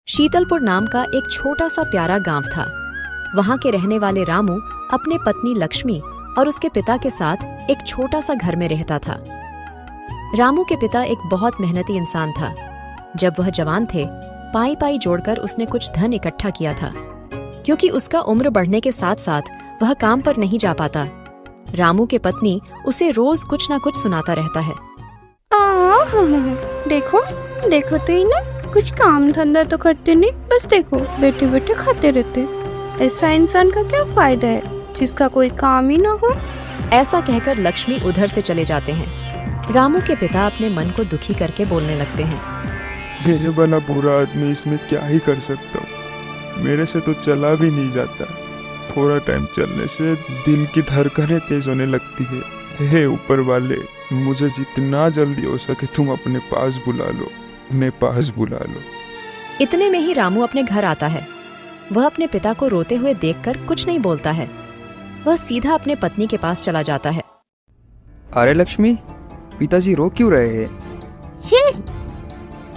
शीतलपुर नाम का एक छोटा सा प्यारा गांव था। वहां के रहने वाले रामू अपने पत्नी लक्ष्मी और उसके पिता के साथ एक छोटा सा घर में रहता था। रामू के पिता एक बहुत मेहनती इंसान था। जब वह जवान थे, पाई पाई जोड़कर उसने कुछ धन इकट्ठा किया था। क्योंकि उसका उम्र बढ़ने के साथ साथ वह काम पर नहीं जा पाता, रामू के पत्नी उसे रोज कुछ न कुछ सुनाता रहता है। देखो देखो तो ही ना, कुछ काम धंधा तो करते नहीं, बस देखो बैठे बैठे खाते रहते। ऐसा इंसान का क्या फायदा है जिसका कोई काम ही ना हो। ऐसा कहकर लक्ष्मी उधर से चले जाते हैं। रामू के पिता अपने मन को दुखी करके बोलने लगते हैं, ये वाला बुरा आदमी, इसमें क्या ही कर सकता हूँ। मेरे से तो चला भी नहीं जाता। थोड़ा टाइम चलने से दिल की धड़कनें तेज होने लगती है। हे ऊपर वाले, मुझे जितना जल्दी हो सके तुम अपने पास बुला लो, अपने पास बुला लो। इतने में ही रामू अपने घर आता है। वह अपने पिता को रोते हुए देखकर कुछ नहीं बोलता है। वह सीधा अपने पत्नी के पास चला जाता है। अरे लक्ष्मी, पिताजी रो क्यों रहे हैं? ये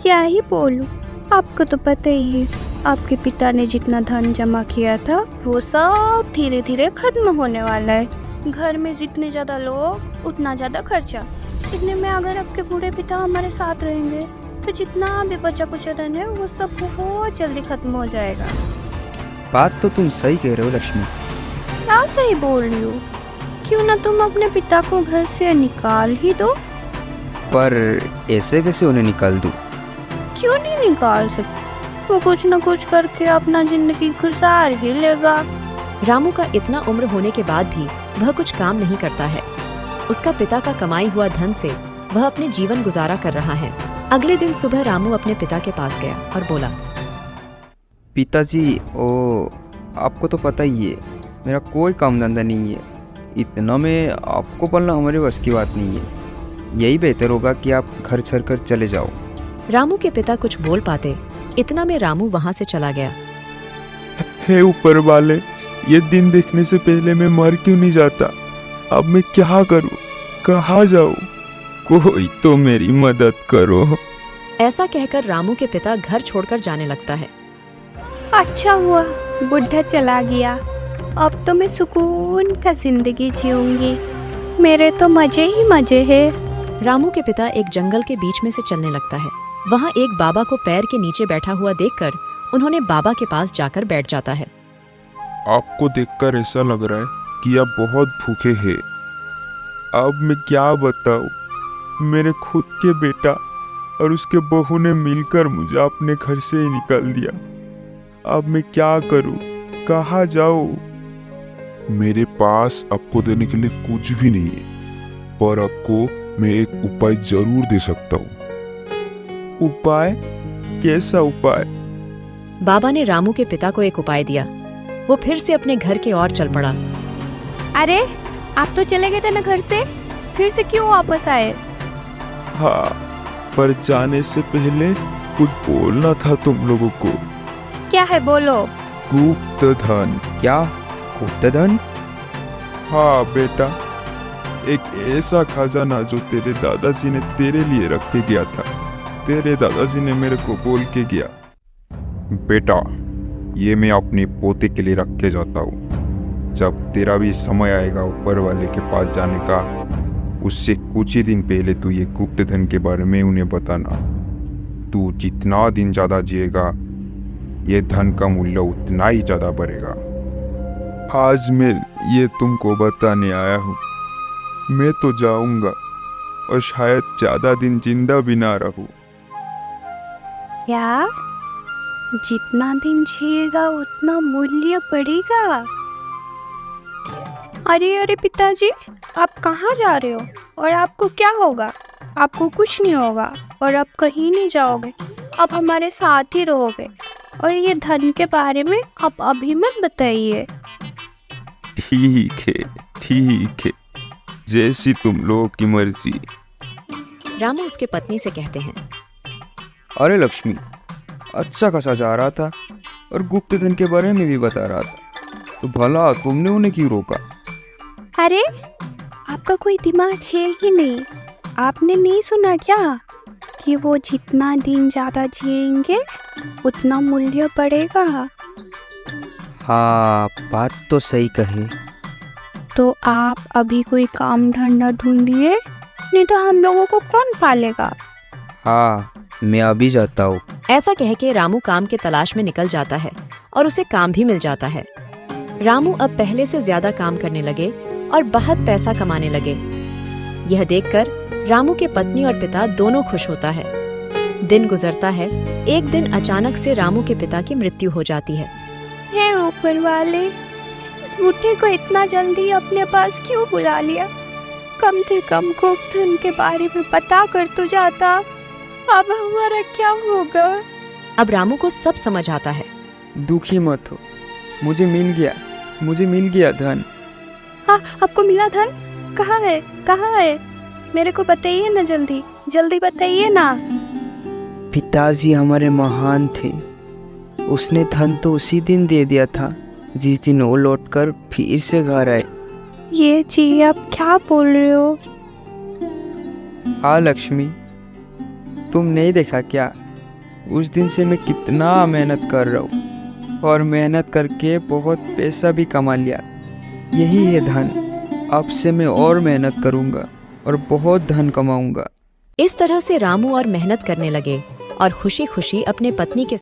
क्या ही बोलूं, आपको तो पता ही है, आपके पिता ने जितना धन जमा किया था वो सब धीरे धीरे खत्म होने वाला है। घर में जितने ज्यादा लोग उतना ज्यादा खर्चा। इतने में अगर आपके बूढ़े पिता हमारे साथ रहेंगे तो जितना भी बचा कुछ धन है वो सब बहुत जल्दी खत्म हो जाएगा। बात तो तुम सही कह रहे हो लक्ष्मी। क्या सही बोल रही हो? क्यों ना तुम अपने पिता को घर से निकाल ही दो। पर ऐसे कैसे उन्हें निकाल दूं? क्यों नहीं निकाल सकते? वो कुछ न कुछ करके अपना जिंदगी गुजार ही लेगा। रामू का इतना उम्र होने के बाद भी वह कुछ काम नहीं करता है। उसका पिता का कमाई हुआ धन से वह अपने जीवन गुजारा कर रहा है। अगले दिन सुबह रामू अपने पिता के पास गया और बोला, पिताजी, आपको तो पता ही है, मेरा कोई काम धंधा नहीं है। इतना में आपको पालना हमारे बस की बात नहीं है। यही बेहतर होगा कि आप घर छोड़ कर चले जाओ। रामू के पिता कुछ बोल पाते, इतना में रामू वहाँ से चला गया। हे ऊपर वाले, ये दिन देखने से पहले मैं मर क्यों नहीं जाता? अब मैं क्या करूं? कहाँ जाऊं? कोई तो मेरी मदद करो। ऐसा कहकर रामू के पिता घर छोड़कर जाने लगता है। अच्छा हुआ बुढ़ा चला गया, अब तो मैं सुकून का जिंदगी जीऊंगी। मेरे तो मजे ही मजे है। रामू के पिता एक जंगल के बीच में से चलने लगता है। वहाँ एक बाबा को पैर के नीचे बैठा हुआ देखकर उन्होंने बाबा के पास जाकर बैठ जाता है। आपको देखकर ऐसा लग रहा है कि आप बहुत भूखे हैं। अब मैं क्या बताऊं? मेरे खुद के बेटा और उसके बहू ने मिलकर मुझे अपने घर से ही निकाल दिया। अब मैं क्या करूं? कहाँ जाऊं? मेरे पास आपको देने के लिए कुछ भी नहीं है, पर आपको मैं एक उपाय जरूर दे सकता हूँ। उपाय? कैसा उपाय? बाबा ने रामू के पिता को एक उपाय दिया। वो फिर से अपने घर की ओर चल पड़ा। अरे, आप तो चले गए थे ना घर से, फिर से क्यों वापस आए? हाँ, पर जाने से पहले कुछ बोलना था तुम लोगों को। क्या है, बोलो। गुप्त धन। क्या गुप्त धन? हाँ बेटा, एक ऐसा खजाना जो तेरे दादाजी ने तेरे लिए रख के गया था। तेरे दादाजी ने मेरे को बोल के गया, बेटा ये मैं अपने पोते के लिए रख के जाता हूँ। जब तेरा भी समय आएगा ऊपर वाले के पास जाने का, उससे कुछ ही दिन पहले तू ये गुप्त धन के बारे में उन्हें बताना। तू जितना दिन ज्यादा जिएगा, ये धन का मूल्य उतना ही ज्यादा बढ़ेगा। आज मैं ये तुमको बताने आया हूँ। मैं तो जाऊंगा और शायद ज्यादा दिन जिंदा भी ना रहूं। क्या? जितना दिन जिएगा उतना मूल्य बढ़ेगा? अरे अरे पिताजी, आप कहाँ जा रहे हो? और आपको क्या होगा? आपको कुछ नहीं होगा और आप कहीं नहीं जाओगे। आप हमारे साथ ही रहोगे। और ये धन के बारे में आप अभी मत बताइए। ठीक है, जैसी तुम लोगों की मर्जी। रामू उसके पत्नी से कहते हैं, अरे लक्ष्मी, अच्छा खासा जा रहा था और गुप्त धन के बारे में भी बता रहा था, तो भला तुमने उन्हें क्यों रोका? अरे, आपका कोई दिमाग है ही नहीं? आपने नहीं सुना क्या? कि वो जितना दिन ज़्यादा जिएंगे उतना मूल्य बढ़ेगा। हाँ, बात तो सही कही। तो आप अभी कोई काम धंधा ढूंढिए, नहीं तो हम लोगों को कौन पालेगा। हाँ, मैं अभी जाता हूँ। ऐसा कह के रामू काम के तलाश में निकल जाता है और उसे काम भी मिल जाता है। रामू अब पहले से ज्यादा काम करने लगे और बहुत पैसा कमाने लगे। यह देखकर रामू के पत्नी और पिता दोनों खुश होता है। दिन गुजरता है। एक दिन अचानक से रामू के पिता की मृत्यु हो जाती है। हे ऊपर वाले, इस बूढ़े को इतना जल्दी अपने पास क्यों बुला लिया। कम से कम गोवर्धन के बारे में पता कर तो जाता। अब हमारा क्या होगा। अब रामू को सब समझ आता है। दुखी मत हो, मुझे मिल गया धन। हाँ, आपको मिला धन? कहाँ है, कहाँ है? मेरे को बताइए ना, जल्दी जल्दी बताइए ना। पिताजी हमारे महान थे। उसने धन तो उसी दिन दे दिया था जिस दिन वो लौटकर फिर से घर आए। ये जी आप क्या बोल रहे हो। हाँ लक्ष्मी, तुम नहीं देखा क्या? उस दिन से मैं कितना मेहनत कर रहा हूँ और मेहनत करके बहुत पैसा भी कमा लिया। यही है धन। अब से मैं और मेहनत करूँगा और बहुत धन कमाऊँगा। इस तरह से रामू और मेहनत करने लगे और खुशी खुशी अपने पत्नी के